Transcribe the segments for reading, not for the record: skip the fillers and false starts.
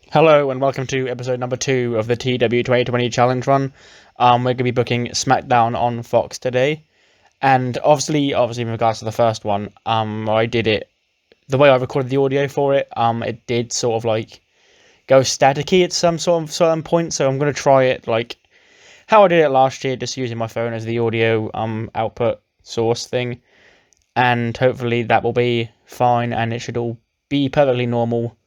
Hello and welcome to episode number 2 of the TEW 2020 Challenge Run. We're going to be booking SmackDown on Fox today. And obviously in regards to the first one, I did it, the way I recorded the audio for it, it did sort of like go staticky at some sort of certain point. So I'm going to try it like how I did it last year, just using my phone as the audio output source thing. And hopefully that will be fine and it should all be perfectly normal.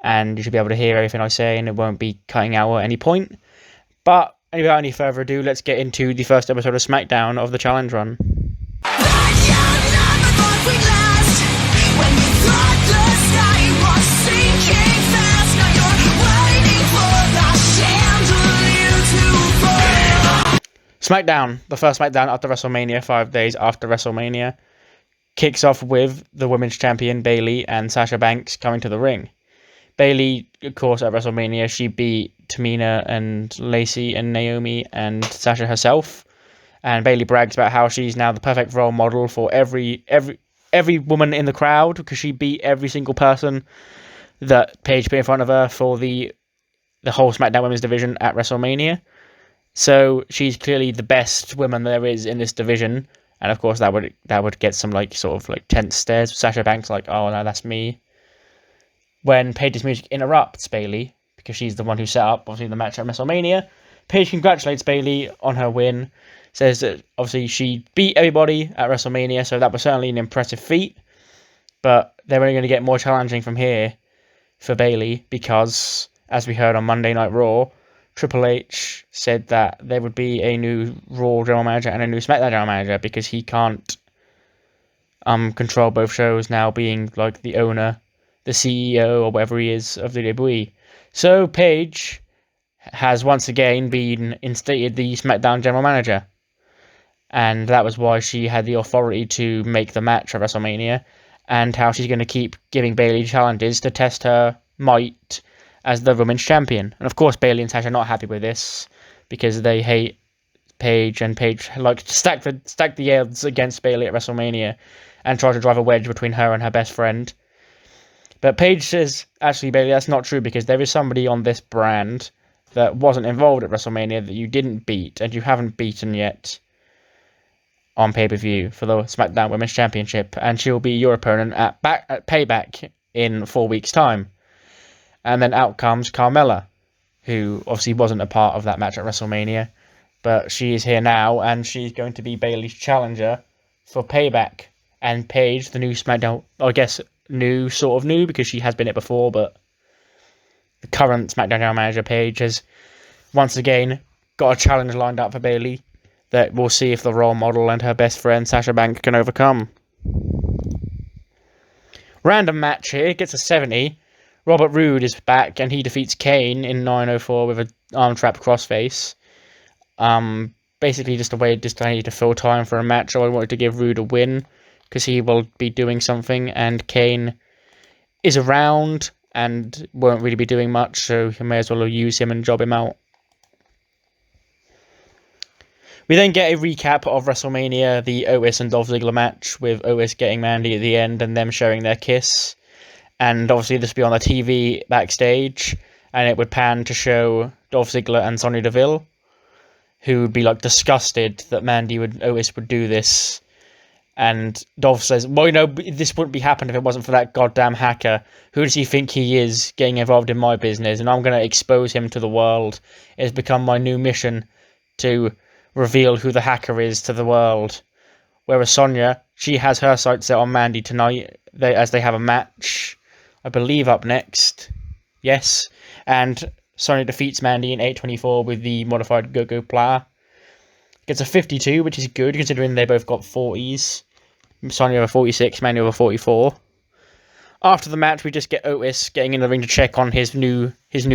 And you should be able to hear everything I say, and it won't be cutting out at any point. But without any further ado, let's get into the first episode of SmackDown of the Challenge Run. SmackDown, the first SmackDown after WrestleMania, 5 days after WrestleMania, kicks off with the Women's Champion Bayley and Sasha Banks coming to the ring. Bayley, of course, at WrestleMania, she beat Tamina and Lacey and Naomi and Sasha herself. And Bayley brags about how she's now the perfect role model for every woman in the crowd, because she beat every single person that Paige put in front of her for the whole SmackDown Women's division at WrestleMania. So she's clearly the best woman there is in this division. And of course, that would get some sort of tense stares. Sasha Banks oh no, that's me. When Paige's music interrupts Bayley, because she's the one who set up, obviously, the match at WrestleMania, Paige congratulates Bayley on her win, says that, obviously, she beat everybody at WrestleMania, so that was certainly an impressive feat, but they're only going to get more challenging from here for Bayley, because, as we heard on Monday Night Raw, Triple H said that there would be a new Raw general manager and a new SmackDown general manager, because he can't control both shows now, being, the owner, the CEO, or whatever he is, of the WWE. So Paige has once again been instated the SmackDown General Manager. And that was why she had the authority to make the match at WrestleMania, and how she's going to keep giving Bayley challenges to test her might as the Women's Champion. And of course Bayley and Sasha are not happy with this, because they hate Paige, and Paige likes to stack the odds against Bayley at WrestleMania and try to drive a wedge between her and her best friend. But Paige says, actually, Bayley, that's not true, because there is somebody on this brand that wasn't involved at WrestleMania that you didn't beat, and you haven't beaten yet on pay-per-view for the SmackDown Women's Championship, and she'll be your opponent at Payback in 4 weeks' time. And then out comes Carmella, who obviously wasn't a part of that match at WrestleMania, but she is here now, and she's going to be Bayley's challenger for Payback. And Paige, the new SmackDown, I guess, new, because she has been it before, but the current SmackDown General Manager Paige has once again got a challenge lined up for Bayley that we'll see if the role model and her best friend Sasha Banks can overcome. Random match here, gets a 70. Robert Roode is back, and he defeats Kane in 9:04 with an arm trap crossface. Basically just a way I need to fill time for a match, so I wanted to give Roode a win, because he will be doing something, and Kane is around and won't really be doing much, so you may as well use him and job him out. We then get a recap of WrestleMania, the Otis and Dolph Ziggler match, with Otis getting Mandy at the end and them sharing their kiss. And obviously this would be on the TV backstage, and it would pan to show Dolph Ziggler and Sonya Deville, who would be disgusted that Otis would do this. And Dolph says, well, this wouldn't be happening if it wasn't for that goddamn hacker. Who does he think he is, getting involved in my business? And I'm going to expose him to the world. It has become my new mission to reveal who the hacker is to the world. Whereas Sonya, she has her sights set on Mandy tonight, as they have a match, I believe, up next. Yes. And Sonya defeats Mandy in 8:24 with the modified Go-Go Pla. Gets a 52, which is good, considering they both got 40s. Sonya over 46, Mandy over 44. After the match, we just get Otis getting in the ring to check on his new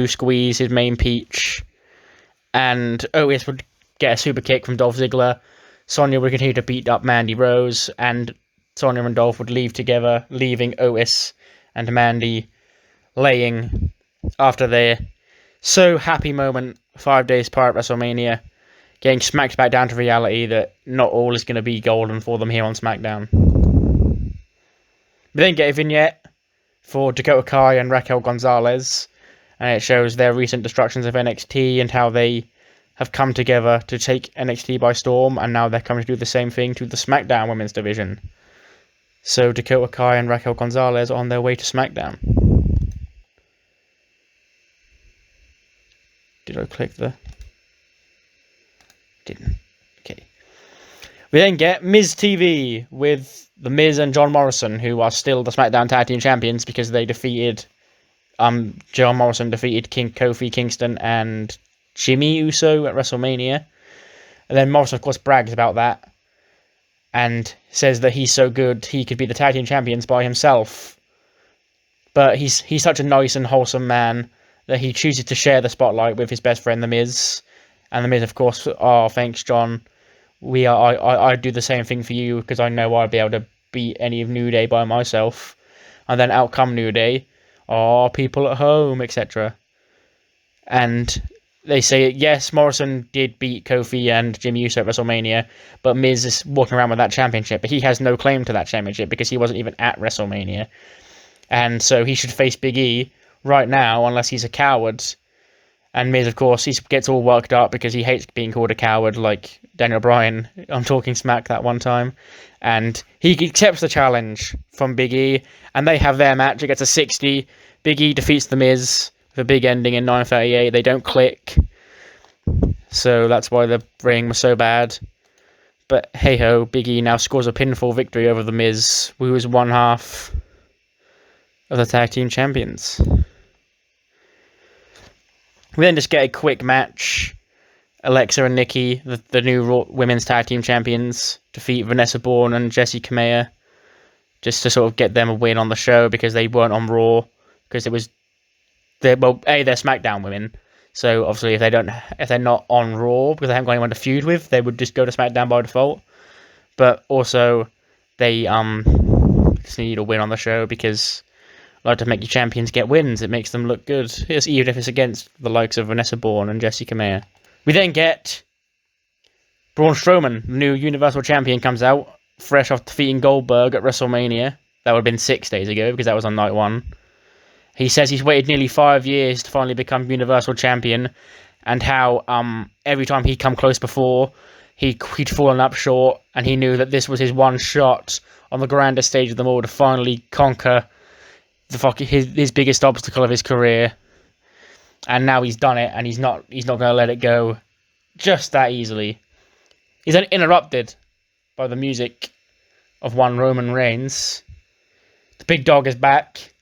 squeeze, his main peach. And Otis would get a super kick from Dolph Ziggler. Sonya would continue to beat up Mandy Rose, and Sonya and Dolph would leave together, leaving Otis and Mandy laying after their so happy moment 5 days prior to WrestleMania, getting smacked back down to reality that not all is going to be golden for them here on SmackDown. We then get a vignette for Dakota Kai and Raquel Gonzalez, and it shows their recent destructions of NXT and how they have come together to take NXT by storm, and now they're coming to do the same thing to the SmackDown women's division. So Dakota Kai and Raquel Gonzalez are on their way to SmackDown. Did I click the... Didn't. Okay. We then get Miz TV with The Miz and John Morrison, who are still the SmackDown Tag Team Champions because they defeated... John Morrison defeated Kofi Kingston and Jimmy Uso at WrestleMania. And then Morrison, of course, brags about that and says that he's so good he could be the Tag Team Champions by himself. But he's such a nice and wholesome man that he chooses to share the spotlight with his best friend, The Miz. And The Miz, of course, thanks, John. I'd do the same thing for you because I know I'd be able to beat any of New Day by myself. And then out come New Day. People at home, etc. And they say, yes, Morrison did beat Kofi and Jimmy Uso at WrestleMania, but Miz is walking around with that championship, but he has no claim to that championship because he wasn't even at WrestleMania. And so he should face Big E right now unless he's a coward. And Miz, of course, he gets all worked up because he hates being called a coward, like Daniel Bryan on Talking Smack that one time. And he accepts the challenge from Big E, and they have their match. It gets a 60. Big E defeats The Miz with a big ending in 9:38. They don't click. So that's why the ring was so bad. But hey-ho, Big E now scores a pinfall victory over The Miz, who is one half of the Tag Team Champions. We then just get a quick match. Alexa and Nikki, the new Women's Tag Team Champions, defeat Vanessa Bourne and Jessie Kamea, just to sort of get them a win on the show because they weren't on Raw, because it was they're SmackDown women. So obviously if they're not on Raw because they haven't got anyone to feud with, they would just go to SmackDown by default. But also they just need a win on the show because I like to make your champions get wins. It makes them look good, even if it's against the likes of Vanessa Bourne and Jessie Kamea. We then get Braun Strowman, the new Universal Champion, comes out, fresh off defeating Goldberg at WrestleMania. That would have been 6 days ago, because that was on night one. He says he's waited nearly 5 years to finally become Universal Champion, and how every time he'd come close before, he'd fallen up short, and he knew that this was his one shot on the grandest stage of them all to finally conquer his biggest obstacle of his career. And now he's done it, and he's not going to let it go just that easily. He's then interrupted by the music of one Roman Reigns. The big dog is back,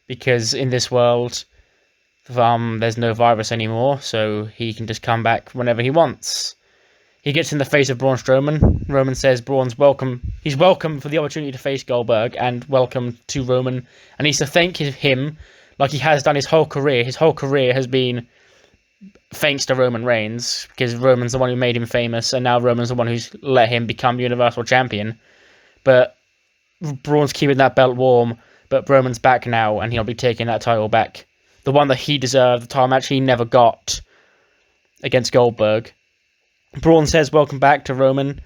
because in this world, there's no virus anymore, so he can just come back whenever he wants. He gets in the face of Braun Strowman. Roman says Braun's welcome. He's welcome for the opportunity to face Goldberg, and welcome to Roman, and he's to thank him like he has done his whole career. His whole career has been thanks to Roman Reigns, because Roman's the one who made him famous, and now Roman's the one who's let him become Universal Champion. But Braun's keeping that belt warm, but Roman's back now, and he'll be taking that title back. The one that he deserved, the title match he never got against Goldberg. Braun says welcome back to Roman.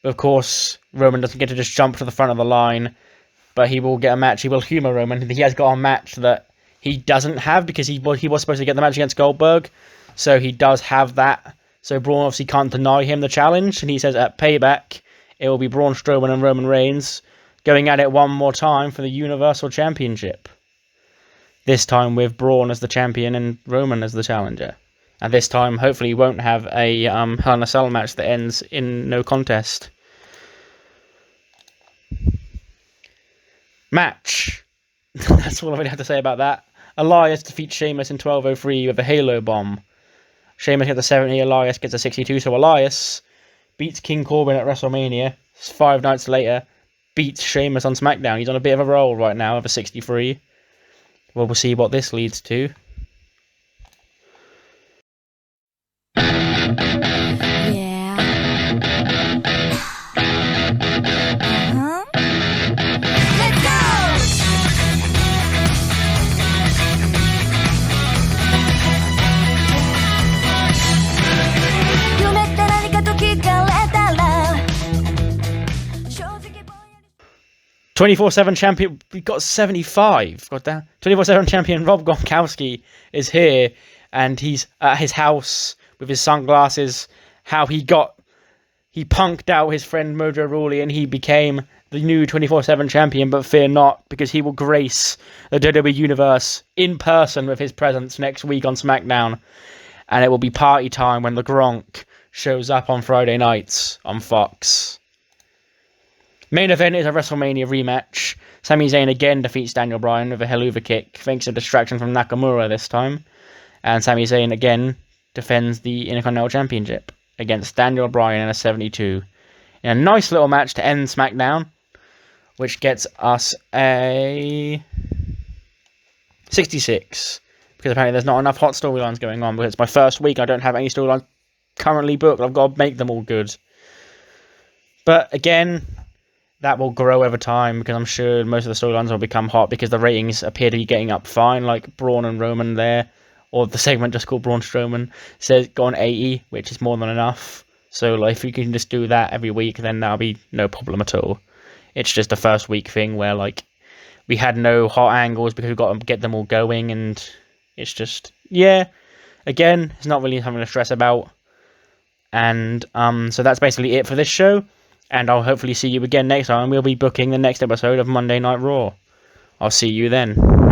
Of course, Roman doesn't get to just jump to the front of the line, but he will get a match. He will humour Roman. He has got a match that he doesn't have because he was supposed to get the match against Goldberg, so he does have that. So Braun obviously can't deny him the challenge, and he says at Payback it will be Braun Strowman and Roman Reigns going at it one more time for the Universal Championship. This time with Braun as the champion and Roman as the challenger. And this time hopefully he won't have a Hell in a Cell match that ends in no contest. Match. That's all I really have to say about that. Elias defeats Sheamus in 12:03 with a Halo Bomb. Sheamus gets a 70, Elias gets a 62, so Elias beats King Corbin at WrestleMania. 5 nights later, beats Sheamus on SmackDown. He's on a bit of a roll right now with a 63. Well, we'll see what this leads to. 24/7 champion, we got 75. God damn. 24/7 champion Rob Gronkowski is here, and he's at his house with his sunglasses. How he punked out his friend Mojo Rawley, and he became the new 24/7 champion. But fear not, because he will grace the WWE Universe in person with his presence next week on SmackDown, and it will be party time when the Gronk shows up on Friday nights on Fox. Main event is a WrestleMania rematch. Sami Zayn again defeats Daniel Bryan with a Helluva Kick, thanks to distraction from Nakamura this time. And Sami Zayn again defends the Intercontinental Championship against Daniel Bryan in a 72. In a nice little match to end SmackDown, which gets us a 66. Because apparently there's not enough hot storylines going on, because it's my first week, I don't have any storylines currently booked. I've got to make them all good. But again, that will grow over time, because I'm sure most of the storylines will become hot, because the ratings appear to be getting up fine, like Braun and Roman there, or the segment just called Braun Strowman, says got on 80, which is more than enough. So like, if you can just do that every week, then that'll be no problem at all. It's just a first week thing where like we had no hot angles because we've got to get them all going, and it's just, yeah, again, it's not really something to stress about. And so that's basically it for this show. And I'll hopefully see you again next time. We'll be booking the next episode of Monday Night Raw. I'll see you then.